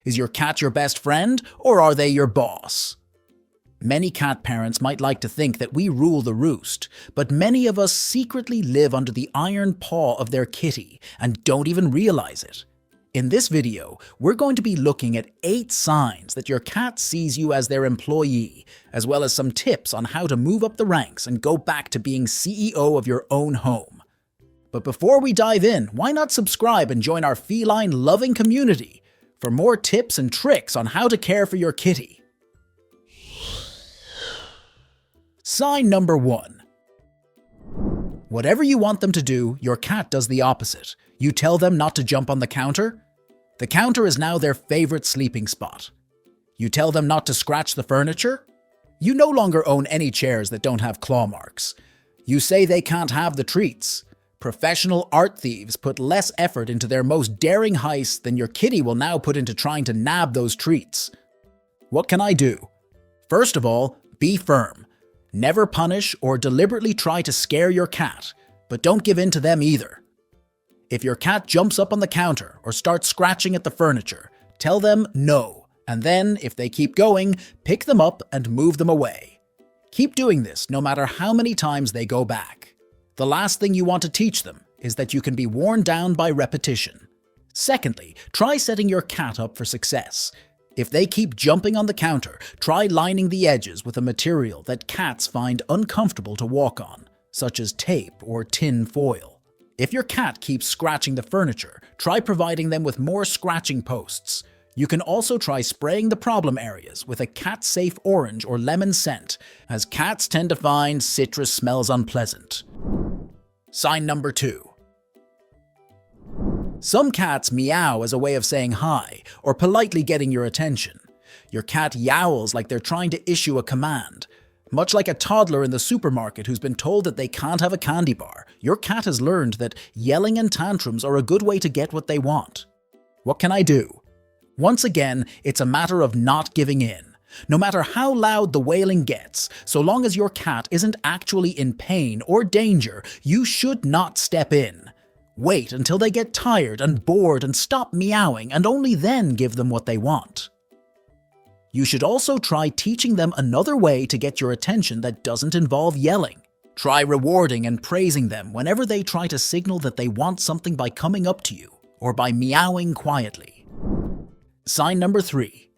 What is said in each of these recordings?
Is your cat your best friend, or are they your boss? Many cat parents might like to think that we rule the roost, but many of us secretly live under the iron paw of their kitty and don't even realize it. In this video, we're going to be looking at 8 signs that your cat sees you as their employee, as well as some tips on how to move up the ranks and go back to being CEO of your own home. But before we dive in, why not subscribe and join our feline loving community for more tips and tricks on how to care for your kitty. Sign number 1. Whatever you want them to do, your cat does the opposite. You tell them not to jump on the counter. The counter is now their favorite sleeping spot. You tell them not to scratch the furniture. You no longer own any chairs that don't have claw marks. You say they can't have the treats. Professional art thieves put less effort into their most daring heists than your kitty will now put into trying to nab those treats. What can I do? First of all, be firm. Never punish or deliberately try to scare your cat, but don't give in to them either. If your cat jumps up on the counter or starts scratching at the furniture, tell them no, and then, if they keep going, pick them up and move them away. Keep doing this no matter how many times they go back. The last thing you want to teach them is that you can be worn down by repetition. Secondly, try setting your cat up for success. If they keep jumping on the counter, try lining the edges with a material that cats find uncomfortable to walk on, such as tape or tin foil. If your cat keeps scratching the furniture, try providing them with more scratching posts. You can also try spraying the problem areas with a cat-safe orange or lemon scent, as cats tend to find citrus smells unpleasant. Sign number 2. Some cats meow as a way of saying hi or politely getting your attention. Your cat yowls like they're trying to issue a command. Much like a toddler in the supermarket who's been told that they can't have a candy bar, your cat has learned that yelling and tantrums are a good way to get what they want. What can I do? Once again, it's a matter of not giving in. No matter how loud the wailing gets, so long as your cat isn't actually in pain or danger, you should not step in. Wait until they get tired and bored and stop meowing, and only then give them what they want. You should also try teaching them another way to get your attention that doesn't involve yelling. Try rewarding and praising them whenever they try to signal that they want something by coming up to you or by meowing quietly. Sign number 3.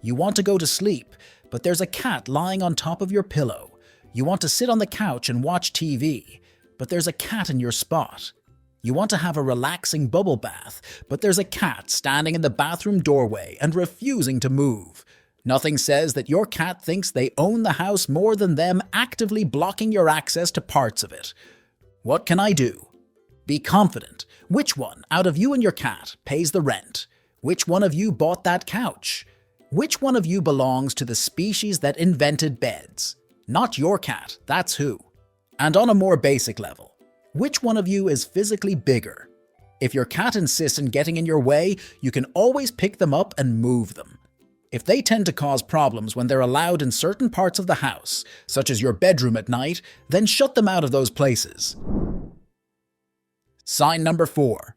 You want to go to sleep, but there's a cat lying on top of your pillow. You want to sit on the couch and watch TV, but there's a cat in your spot. You want to have a relaxing bubble bath, but there's a cat standing in the bathroom doorway and refusing to move. Nothing says that your cat thinks they own the house more than them actively blocking your access to parts of it. What can I do? Be confident. Which one out of you and your cat pays the rent? Which one of you bought that couch? Which one of you belongs to the species that invented beds? Not your cat, that's who. And on a more basic level, which one of you is physically bigger? If your cat insists in getting in your way, you can always pick them up and move them. If they tend to cause problems when they're allowed in certain parts of the house, such as your bedroom at night, then shut them out of those places. Sign number 4.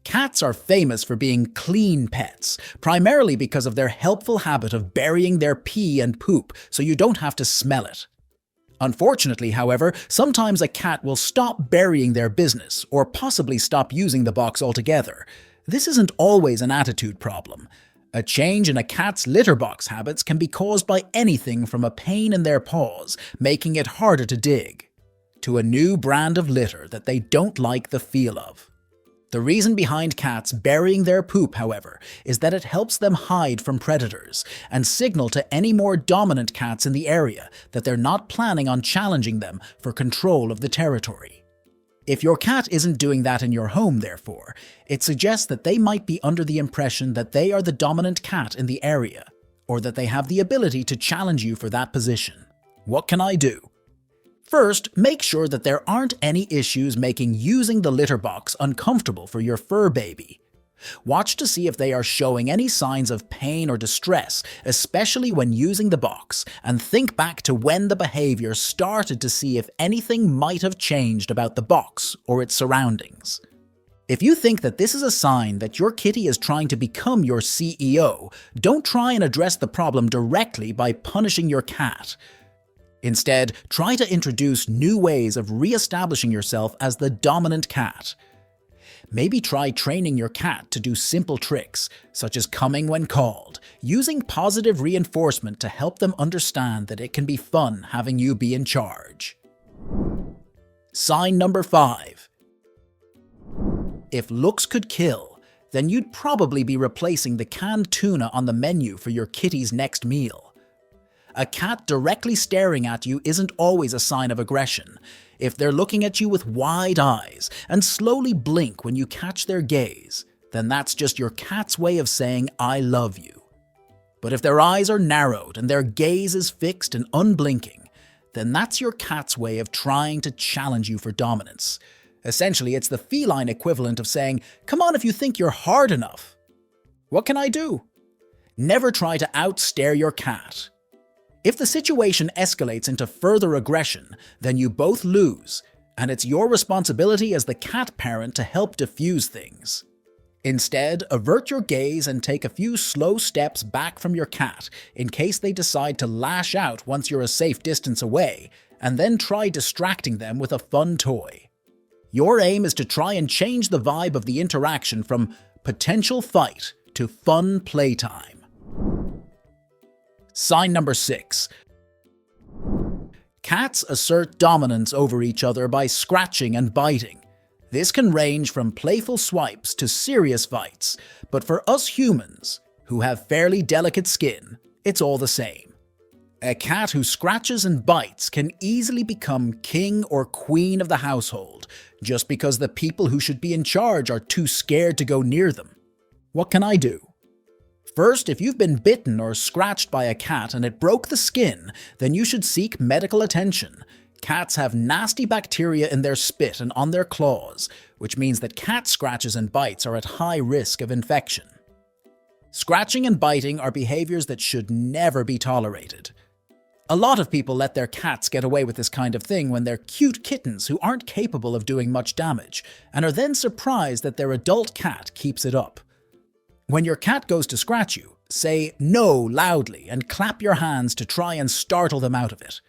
Cats are famous for being clean pets, primarily because of their helpful habit of burying their pee and poop so you don't have to smell it. Unfortunately, however, sometimes a cat will stop burying their business or possibly stop using the box altogether. This isn't always an attitude problem. A change in a cat's litter box habits can be caused by anything from a pain in their paws, making it harder to dig, to a new brand of litter that they don't like the feel of. The reason behind cats burying their poop, however, is that it helps them hide from predators and signal to any more dominant cats in the area that they're not planning on challenging them for control of the territory. If your cat isn't doing that in your home, therefore, it suggests that they might be under the impression that they are the dominant cat in the area, or that they have the ability to challenge you for that position. What can I do? First, make sure that there aren't any issues making using the litter box uncomfortable for your fur baby. Watch to see if they are showing any signs of pain or distress, especially when using the box, and think back to when the behavior started to see if anything might have changed about the box or its surroundings. If you think that this is a sign that your kitty is trying to become your CEO, don't try and address the problem directly by punishing your cat. Instead, try to introduce new ways of re-establishing yourself as the dominant cat. Maybe try training your cat to do simple tricks, such as coming when called, using positive reinforcement to help them understand that it can be fun having you be in charge. Sign number 5. If looks could kill, then you'd probably be replacing the canned tuna on the menu for your kitty's next meal. A cat directly staring at you isn't always a sign of aggression. If they're looking at you with wide eyes and slowly blink when you catch their gaze, then that's just your cat's way of saying, "I love you." But if their eyes are narrowed and their gaze is fixed and unblinking, then that's your cat's way of trying to challenge you for dominance. Essentially, it's the feline equivalent of saying, "Come on if you think you're hard enough." What can I do? Never try to outstare your cat. If the situation escalates into further aggression, then you both lose, and it's your responsibility as the cat parent to help diffuse things. Instead, avert your gaze and take a few slow steps back from your cat in case they decide to lash out once you're a safe distance away, and then try distracting them with a fun toy. Your aim is to try and change the vibe of the interaction from potential fight to fun playtime. Sign number 6. Cats assert dominance over each other by scratching and biting. This can range from playful swipes to serious fights, but for us humans, who have fairly delicate skin, it's all the same. A cat who scratches and bites can easily become king or queen of the household, just because the people who should be in charge are too scared to go near them. What can I do? First, if you've been bitten or scratched by a cat and it broke the skin, then you should seek medical attention. Cats have nasty bacteria in their spit and on their claws, which means that cat scratches and bites are at high risk of infection. Scratching and biting are behaviors that should never be tolerated. A lot of people let their cats get away with this kind of thing when they're cute kittens who aren't capable of doing much damage, and are then surprised that their adult cat keeps it up. When your cat goes to scratch you, say "no" loudly and clap your hands to try and startle them out of it.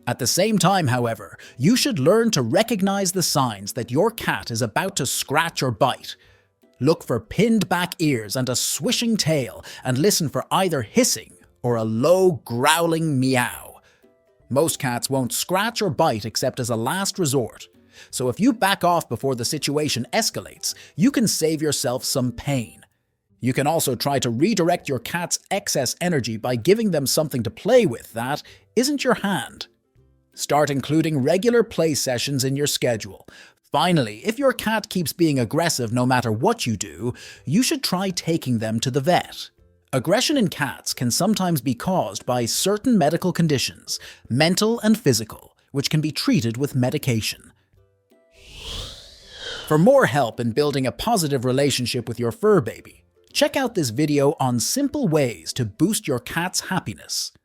At the same time, however, you should learn to recognize the signs that your cat is about to scratch or bite. Look for pinned back ears and a swishing tail, and listen for either hissing or a low, growling meow. Most cats won't scratch or bite except as a last resort, so if you back off before the situation escalates, you can save yourself some pain. You can also try to redirect your cat's excess energy by giving them something to play with that isn't your hand. Start including regular play sessions in your schedule. Finally, if your cat keeps being aggressive no matter what you do, you should try taking them to the vet. Aggression in cats can sometimes be caused by certain medical conditions, mental and physical, which can be treated with medication. For more help in building a positive relationship with your fur baby, check out this video on simple ways to boost your cat's happiness.